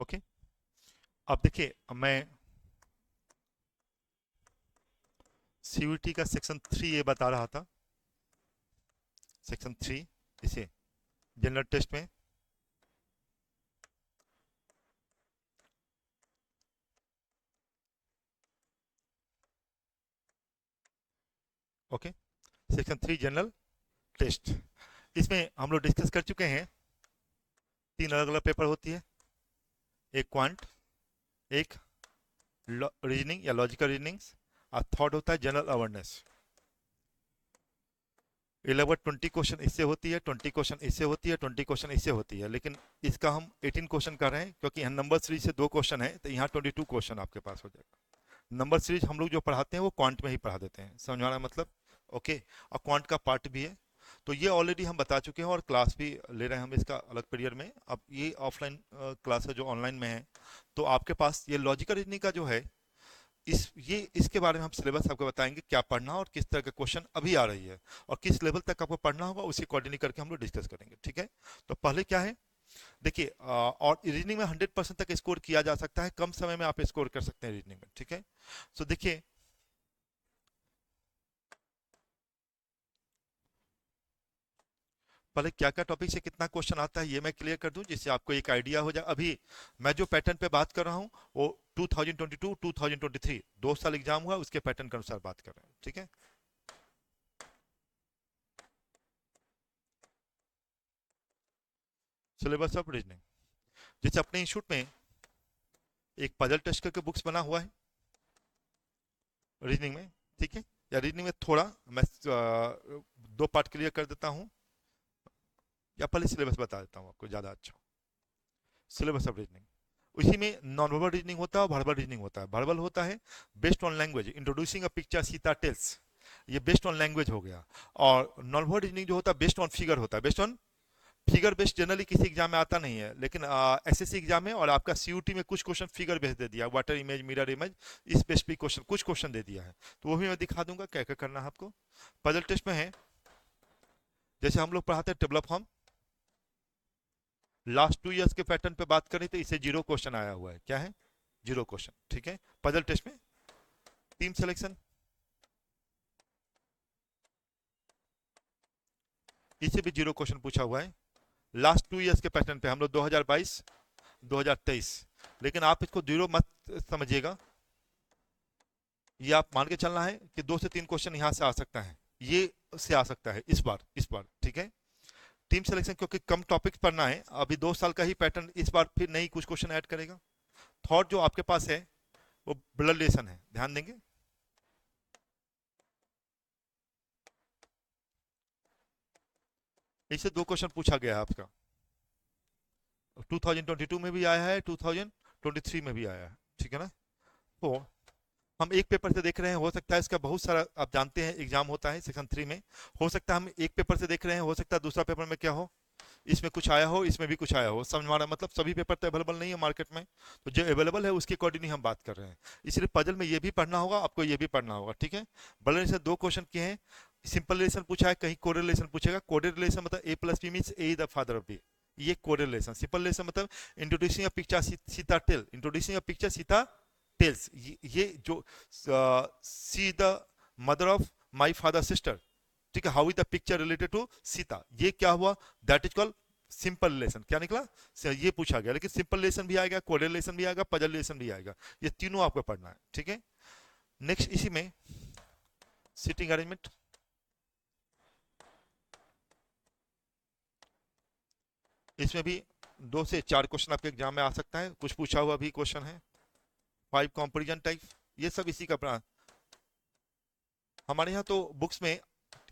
Okay. अब देखिए, मैं सीयूईटी का सेक्शन 3 ये बता रहा था। सेक्शन 3 इसे जनरल टेस्ट में। ओके। सेक्शन 3 जनरल टेस्ट, इसमें हम लोग डिस्कस कर चुके हैं। तीन अलग अलग पेपर होती है, एक क्वांट, एक रीजनिंग या लॉजिकल रीजनिंग्स, और थर्ड होता है जनरल अवेयरनेस। 11 20 क्वेश्चन इससे होती है, 20 क्वेश्चन इससे होती है, 20 क्वेश्चन इससे होती है, लेकिन इसका हम 18 क्वेश्चन कर रहे हैं क्योंकि यहाँ नंबर सीरीज से 2 क्वेश्चन है, तो यहाँ 22 क्वेश्चन आपके पास हो जाएगा। नंबर सीरीज हम लोग जो पढ़ाते हैं वो क्वांट में ही पढ़ा देते हैं, समझ में आ रहा है मतलब। ओके। और क्वांट का पार्ट भी है, तो ये ऑलरेडी हम बता चुके हैं और क्लास भी ले रहे हैं हम इसका अलग पीरियड में। अब ये ऑफलाइन क्लास है जो ऑनलाइन में है, तो आपके पास ये लॉजिकल रीजनिंग का जो है, इसके बारे में हम सिलेबस आपको बताएंगे, क्या पढ़ना और किस तरह के क्वेश्चन अभी आ रही है और किस लेवल तक आपको पढ़ना होगा, उसी अकॉर्डिंगली करके हम लोग डिस्कस करेंगे, ठीक है। तो पहले क्या है, देखिए, और रीजनिंग में 100% तक स्कोर किया जा सकता है, कम समय में आप स्कोर कर सकते हैं रीजनिंग में, ठीक है। सो देखिए, पहले क्या क्या टॉपिक से कितना क्वेश्चन आता है ये मैं क्लियर कर दूं, जिससे आपको एक आइडिया हो जाए। अभी मैं जो पैटर्न पे बात कर रहा हूं वो 2022 2023 2 साल एग्जाम हुआ, उसके पैटर्न के अनुसार बात कर रहे हैं, ठीक है। सिलेबस ऑफ रीजनिंग, जैसे अपने इंस्टीट्यूट में एक पजल टेस्ट करके बुक्स बना हुआ है रीजनिंग में, ठीक है। या रीजनिंग में थोड़ा मैं 2 पार्ट क्लियर कर देता हूँ, या पहले सिलेबस बता देता हूँ आपको, ज़्यादा अच्छा। सिलेबस ऑफ रीजनिंग, उसी में नॉन वर्बल रीजनिंग होता है और वर्बल रीजनिंग होता है। वर्बल होता है based on language, introducing a picture Sita tells, ये बेस्ड ऑन लैंग्वेज हो गया। और नॉन वर्बल रीजनिंग जो होता है बेस्ड ऑन फिगर होता है, based on figure based. Generally किसी एग्जाम में आता नहीं है, लेकिन एसएससी एग्जाम में और आपका सीयूटी में कुछ क्वेश्चन फिगर बेस्ड दे दिया, वाटर इमेज, मिरर इमेज, इस बेस्ड भी क्वेश्चन, कुछ क्वेश्चन दे दिया है, तो वो भी मैं दिखा दूंगा क्या क्या करना है आपको। पजल टेस्ट में है, जैसे हम लोग पढ़ाते हैं टेबल फॉर्म, लास्ट 2 इयर्स के पैटर्न पे बात करें तो इसे 0 क्वेश्चन आया हुआ है, क्या है, 0 क्वेश्चन, ठीक है। पजल टेस्ट में टीम सिलेक्शन, इसे भी 0 क्वेश्चन पूछा हुआ है। लास्ट 2 इयर्स के पैटर्न पे हम लोग 2022 2023, लेकिन आप इसको 0 मत समझिएगा, ये आप मान के चलना है कि 2 से 3 क्वेश्चन यहाँ से आ सकता है, ये से आ सकता है इस बार, ठीक है। टीम सिलेक्शन क्योंकि कम टॉपिक्स पढ़ना है, अभी 2 साल का ही पैटर्न, इस बार फिर नई कुछ क्वेश्चन ऐड करेगा। थॉट जो आपके पास है वो ब्लड रिलेशन है, ध्यान देंगे। इससे 2 क्वेश्चन पूछा गया है आपका, 2022 में भी आया है, 2023 में भी आया है, ठीक है ना। तो हम एक पेपर से देख रहे हैं, हो सकता है इसका बहुत सारा, आप जानते हैं एग्जाम होता है सेक्शन 3 में, हो सकता है हम एक पेपर से देख रहे हैं, हो सकता है दूसरा पेपर में क्या हो, इसमें कुछ आया हो, इसमें भी कुछ आया हो, समझ मारा मतलब। सभी पेपर तो अवेलेबल नहीं है मार्केट में, तो जो अवेलेबल है उसके अकॉर्डिंगली हम बात कर रहे हैं। इसलिए पजल में ये भी पढ़ना होगा आपको, ये भी पढ़ना होगा, ठीक है। बड़े से 2 क्वेश्चन किए हैं, सिंपल रिलेशन पूछा है, कहीं कोड रिलेशन पूछेगा। कोड रिलेशन मतलब A plus B means A the father of B, ये कोड रिलेशन। सिंपल रिलेशन मतलब introducing a picture Sita tell, introducing a picture Sita tells, ये जो she the mother of my father sister, ठीक है, how is the picture related to Sita, ये क्या हुआ, that is called simple relation. क्या निकला, ये पूछा गया, लेकिन सिंपल रिलेशन भी आएगा, कोरिलेशन भी आएगा, पजल रिलेशन भी आएगा, ये तीनों आपको पढ़ना है, ठीक है। नेक्स्ट इसी में सीटिंग अरेंजमेंट, इसमें भी 2 से 4 क्वेश्चन आपके एग्जाम में आ सकता है, कुछ पूछा हुआ भी क्वेश्चन है। 5 कंपेरिजन टाइप, ये सब इसी का हमारे यहाँ तो बुक्स में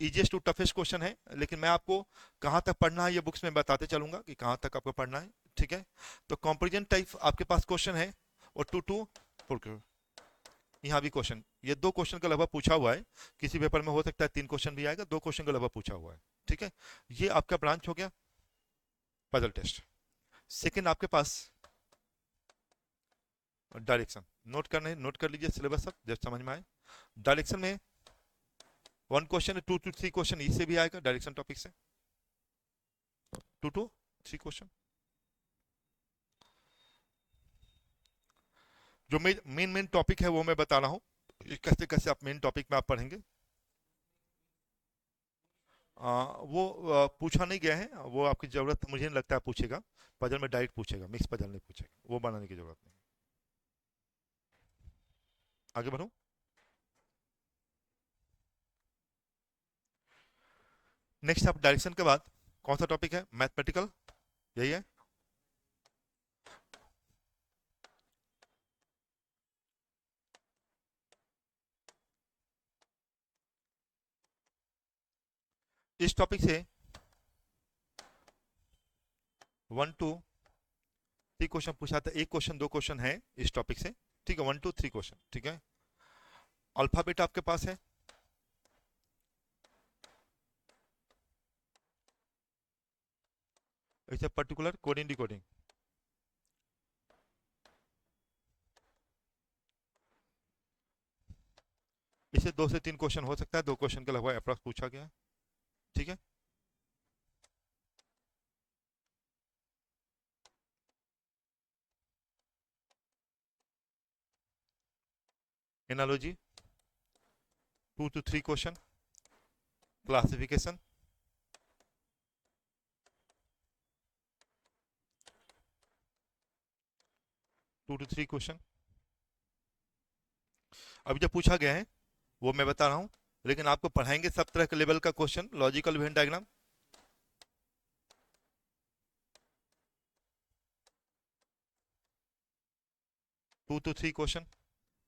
इजिएस्ट टू टफेस्ट क्वेश्चन है, लेकिन मैं आपको कहाँ तक पढ़ना है ये बुक्स में बताते चलूंगा कि कहाँ तक आपको पढ़ना है, ठीक है। तो कंपेरिजन टाइप आपके पास क्वेश्चन है, और 2 to 4, यहाँ भी क्वेश्चन, ये 2 क्वेश्चन का लगभग पूछा हुआ है, किसी पेपर में हो सकता है 3 क्वेश्चन भी आएगा, 2 क्वेश्चन का लगभग पूछा हुआ है, ठीक है। ये आपका ब्रांच हो गया पजल टेस्ट। सेकेंड आपके पास डायरेक्शन, नोट करने, नोट कर लीजिए सिलेबस सब जब समझ में आए। डायरेक्शन में 1 क्वेश्चन, 2 to 3 क्वेश्चन इससे भी आएगा डायरेक्शन टॉपिक से, 2 to 3 क्वेश्चन। जो मेन मेन टॉपिक है वो मैं बता रहा हूँ, कैसे कैसे आप मेन टॉपिक में आप पढ़ेंगे। वो पूछा नहीं गया है, वो आपकी जरूरत मुझे नहीं लगता है पूछेगा। पजल में डायरेक्ट पूछेगा, मिक्स पजल नहीं पूछेगा, वो बनाने की जरूरत नहीं। आगे बढ़ो। नेक्स्ट आप डायरेक्शन के बाद कौन सा टॉपिक है, मैथमेटिकल, यही है। इस टॉपिक से 1 to 3 क्वेश्चन पूछा था, एक क्वेश्चन 2 क्वेश्चन है इस टॉपिक से, ठीक है, 1 to 3 क्वेश्चन, ठीक है। अल्फाबेट आपके पास है, इसे पर्टिकुलर कोडिंग डिकोडिंग, इसे 2 से 3 क्वेश्चन हो सकता है, 2 क्वेश्चन के लगभग अप्रॉक्स पूछा गया है, ठीक है। Analogy 2 to 3 question, classification 2 to 3 question. अभी जो पूछा गया है वो मैं बता रहा हूँ, लेकिन आपको पढ़ाएंगे सब तरह के लेवल का question, logical Venn diagram 2 to 3 question,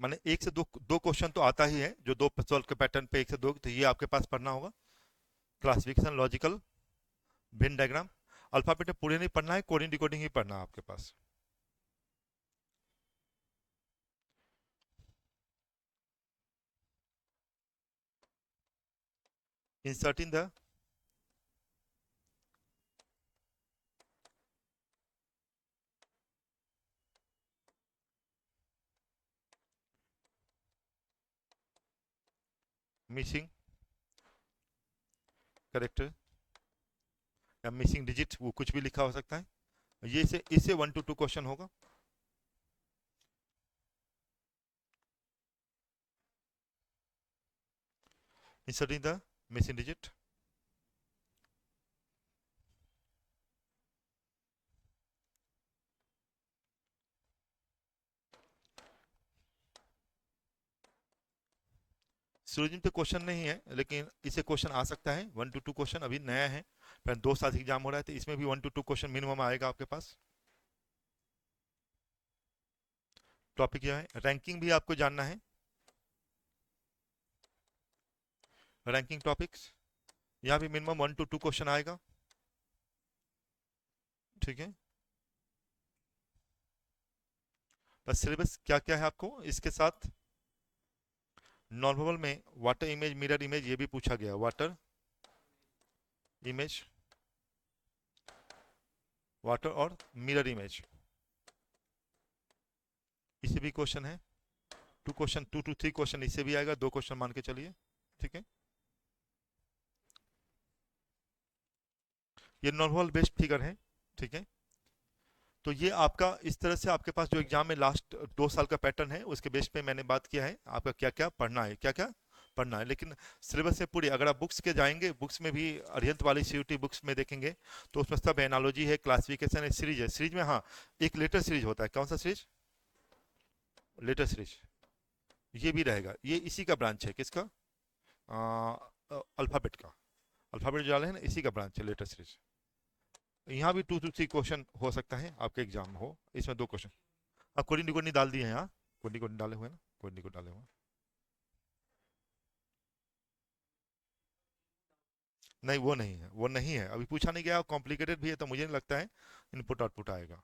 माने 1 से 2 क्वेश्चन तो आता ही है, जो 2 सॉल्व के पैटर्न पे 1 से 2, तो ये आपके पास पढ़ना होगा। Classification, logical Venn diagram, alphabet पूरे नहीं पढ़ना है, कोडिंग डिकोडिंग ही पढ़ना है आपके पास। इंसर्टिंग द मिसिंग करेक्टर या मिसिंग डिजिट, वो कुछ भी लिखा हो सकता है, ये से इससे 1 to 2 क्वेश्चन होगा। Inserting the missing digit, syllogism पे क्वेश्चन नहीं है, लेकिन इसे क्वेश्चन आ सकता है, 1 to 2 क्वेश्चन, अभी नया है, पर 2 साल एग्जाम हो रहा है, तो इसमें भी 1 to 2 क्वेश्चन मिनिमम आएगा आपके पास। टॉपिक क्या है, रैंकिंग भी आपको जानना है, रैंकिंग टॉपिक्स, यहाँ भी मिनिमम 1 to 2 क्वेश्चन आएगा, ठीक है। बस सिलेबस क्या क्या है आपको इसके साथ, नॉर्मल में वाटर इमेज, मिरर इमेज, ये भी पूछा गया, वाटर इमेज, वाटर और मिरर इमेज, इसे भी क्वेश्चन है, 2 क्वेश्चन, 2 to 3 क्वेश्चन इससे भी आएगा, 2 क्वेश्चन मान के चलिए, ठीक है। ये नॉर्मल बेस्ड फिगर है, ठीक है। तो ये आपका इस तरह से आपके पास जो एग्जाम में लास्ट 2 साल का पैटर्न है, उसके बेस पे मैंने बात किया है आपका क्या क्या पढ़ना है, क्या क्या पढ़ना है। लेकिन सिलेबस से पूरी, अगर आप बुक्स के जाएंगे, बुक्स में भी अरिहंत वाली सीयूटी बुक्स में देखेंगे, तो उसमें सब एनालॉजी है, क्लासिफिकेशन है, सीरीज है, सीरीज में हाँ एक लेटर सीरीज होता है, कौन सा सीरीज, लेटर सीरीज, ये भी रहेगा, ये इसी का ब्रांच है, किसका, अल्फाबेट का, अल्फाबेट जो डाले हैं ना, इसी का ब्रांच है लेटर सीरीज। यहाँ भी 2 to 3 क्वेश्चन हो सकता है आपके एग्जाम में हो, इसमें 2 क्वेश्चन। अब कोडिंग डिकोडिंग डाल दिए हैं, यहाँ कोडिंग डिकोडिंग डाले हुए हैं ना, कोडिंग डिकोडिंग डाले हुए हैं, नहीं वो नहीं है, वो नहीं है, अभी पूछा नहीं गया, कॉम्प्लिकेटेड भी है, तो मुझे नहीं लगता है इनपुट आउटपुट आएगा।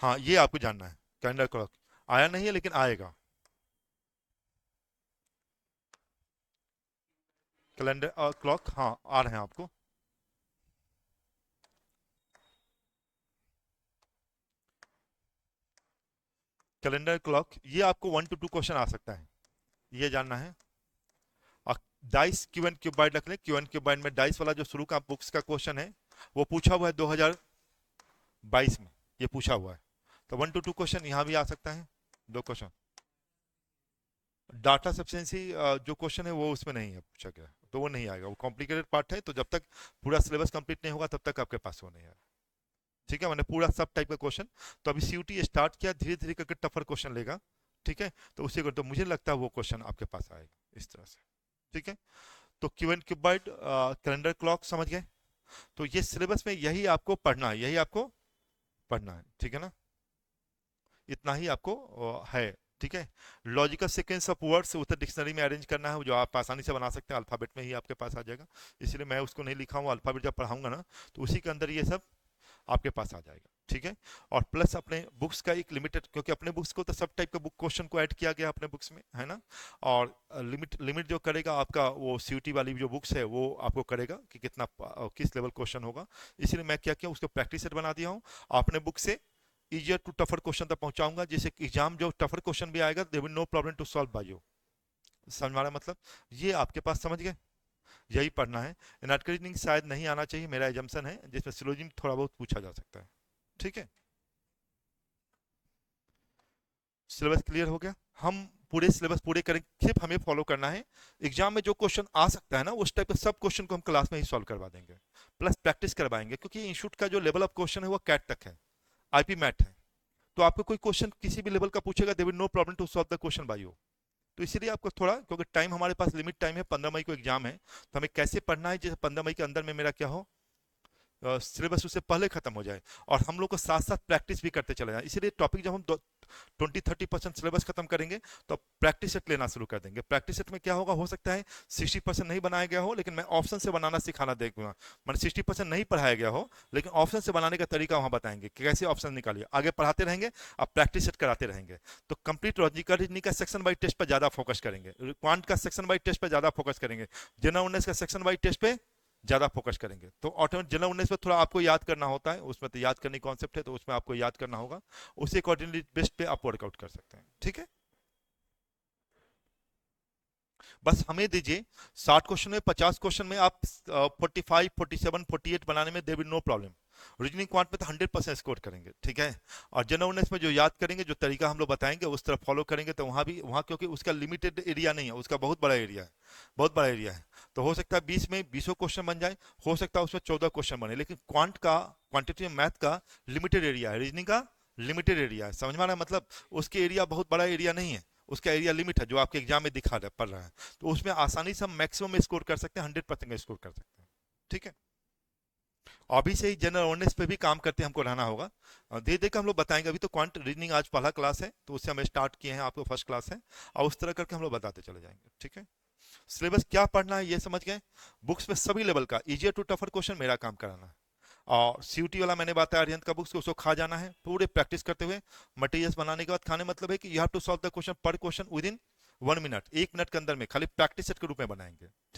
हाँ ये आपको जानना है, कैलेंडर क्लॉक आया नहीं है लेकिन आएगा, कैलेंडर और क्लॉक हाँ आ रहे हैं आपको। कैलेंडर क्लॉक ये आपको 1 to 2 क्वेश्चन आ सकता है, ये जानना है। और डाइस क्यू एंड क्यूबाइड रख लें, क्यू एंड क्यूबाइड में डाइस वाला जो शुरू का बुक्स का क्वेश्चन है, वो पूछा हुआ है 2022 में, ये पूछा हुआ है, तो 1 to 2 क्वेश्चन यहाँ भी आ सकता है, 2 क्वेश्चन। डाटा सफिशिएंसी जो क्वेश्चन है वो उसमें नहीं है पूछा गया, तो वो नहीं आएगा, वो कॉम्प्लिकेटेड पार्ट है, तो जब तक पूरा सिलेबस कंप्लीट नहीं होगा तब तक आपके पास वो नहीं है। ठीक है, मैंने पूरा सब टाइप का क्वेश्चन, तो अभी सीयूटी स्टार्ट किया, धीरे धीरे करके टफर क्वेश्चन लेगा। ठीक है, तो उसी को, तो मुझे लगता है वो क्वेश्चन आपके पास आएगा इस तरह से। ठीक है, तो Q and cuboid, calendar clock समझ गए। तो ये सिलेबस में यही आपको पढ़ना है, यही आपको पढ़ना है। ठीक है ना, इतना ही आपको है। ठीक है, लॉजिकल सीक्वेंस ऑफ वर्ड्स उसे डिक्शनरी में अरेंज करना है, जो आप आसानी से बना सकते हैं, अल्फाबेट में ही आपके पास आ जाएगा, इसलिए मैं उसको नहीं लिखा हूँ, अल्फाबेट जब पढ़ाऊंगा ना तो उसी के अंदर ये सब आपके पास आ जाएगा। ठीक है, और प्लस अपने बुक्स का एक लिमिटेड, क्योंकि अपने बुक्स को तो सब टाइप का बुक क्वेश्चन को ऐड किया गया अपने बुक्स में, है ना। और लिमिट जो करेगा आपका वो सीयूटी वाली जो बुक्स है वो आपको करेगा कि कितना किस लेवल क्वेश्चन होगा। इसलिए मैं क्या किया, उसको प्रैक्टिस सेट बना दिया हूँ, अपने बुक से इजियर टू टफर क्वेश्चन तक पहुंचाऊंगा, जिससे एग्जाम जो टफर क्वेश्चन भी आएगा they will no problem to solve by you. समझ में आ रहा है मतलब, ये आपके पास समझ गए, यही पढ़ना है। इनएडक्वेट रीजनिंग शायद नहीं आना चाहिए, मेरा एजम्पशन है, जिसमें सिलोजिज्म थोड़ा बहुत पूछा जा सकता है। ठीक है, सिलेबस क्लियर हो गया। हम पूरे सिलेबस पूरे करें, सिर्फ हमें फॉलो करना है। एग्जाम में जो क्वेश्चन आ सकता है ना उस टाइप के सब क्वेश्चन को हम क्लास में ही सॉल्व करवा देंगे, प्लस प्रैक्टिस करवाएंगे, क्योंकि इंस्टीट्यूट का जो लेवल ऑफ क्वेश्चन है वो कैट तक है, आईपी मैट है। तो आपको कोई क्वेश्चन किसी भी लेवल का पूछेगा, they will no problem to solve the question by you. तो इसीलिए आपको थोड़ा, क्योंकि टाइम हमारे पास लिमिट टाइम है, 15 मई को एग्जाम है, तो हमें कैसे पढ़ना है जैसे 15 मई के अंदर में मेरा क्या हो, सिलेबस उससे पहले खत्म हो जाए, और हम लोग को साथ साथ प्रैक्टिस भी करते चले जाए। इसीलिए टॉपिक जब हम 20-30% सिलेबस खत्म करेंगे तो प्रैक्टिस सेट लेना शुरू कर देंगे। प्रैक्टिस सेट में क्या होगा, हो सकता है 60% नहीं बनाया गया हो, लेकिन मैं ऑप्शन से बनाना सिखाना देखूंगा, मैंने 60% नहीं पढ़ाया गया हो, लेकिन ऑप्शन से बनाने का तरीका वहां बताएंगे कि कैसे ऑप्शन निकालिए, आगे पढ़ाते रहेंगे, अब प्रैक्टिस सेट कराते रहेंगे। तो कंप्लीट लॉजिकल रीजनिंग का सेक्शन वाइज टेस्ट पर ज्यादा फोकस करेंगे, क्वांट का सेक्शन वाइज टेस्ट पर ज्यादा फोकस करेंगे, जनरल अवेयरनेस का सेक्शन वाइज टेस्ट पे ज्यादा फोकस करेंगे। तो ऑटोमेटिक जनरल अवेयरनेस में थोड़ा आपको याद करना होता है, उसमें तो याद करने कॉन्सेप्ट है, तो उसमें आपको याद करना होगा, उसी अकॉर्डिंगली बेस्ट पे आप वर्कआउट कर सकते हैं। ठीक है, बस हमें दीजिए 60 क्वेश्चन में, 50 क्वेश्चन में आप 45, 47, 48 बनाने में there will no problem. Reasoning quant में तो 100% स्कोर करेंगे। ठीक है, और जनरल अवेयरनेस में जो याद करेंगे, जो तरीका हम लोग बताएंगे उस तरफ फॉलो करेंगे, तो वहाँ भी, वहाँ क्योंकि उसका लिमिटेड एरिया नहीं है, उसका बहुत बड़ा एरिया है, बहुत बड़ा एरिया है। तो हो सकता है 20 में 20 क्वेश्चन बन जाए, हो सकता है उसमें 14 क्वेश्चन बने, लेकिन क्वांट का, क्वांटिटी मैथ का लिमिटेड एरिया है, रीजनिंग का लिमिटेड एरिया है। समझ में आ रहा है मतलब, उसके एरिया बहुत बड़ा एरिया नहीं है, उसका एरिया लिमिट है जो आपके एग्जाम में दिखा पड़ रहा है, तो उसमें आसानी से हम मैक्सिमम स्कोर कर सकते हैं, 100% स्कोर कर सकते हैं। ठीक है, अभी से ही जनरल अवेयरनेस पे भी काम करते हैं, हमको रहना होगा, धीरे धीरे हम लोग बताएंगे। अभी तो क्वांट रीजनिंग आज पहला क्लास है, तो उससे हम स्टार्ट किए हैं, आपको फर्स्ट क्लास है, और उस तरह करके हम लोग बताते चले जाएंगे। ठीक है, सिलेबस क्या पढ़ना है ये समझ गए, बुक्स में सभी लेवल का इजियर टू टफर क्वेश्चन मेरा काम कराना है, और सीयूटी वाला मैंने बताया अरिहंत का बुक्स को, उसको खा जाना है पूरे प्रैक्टिस करते हुए, मटेरियल्स बनाने के बाद खाने, मतलब है कि you have to solve the question per question within 1 minute, 1 minute के अंदर में, खाली प्रैक्टिस सेट के रूप में बनाएंगे। ठीक।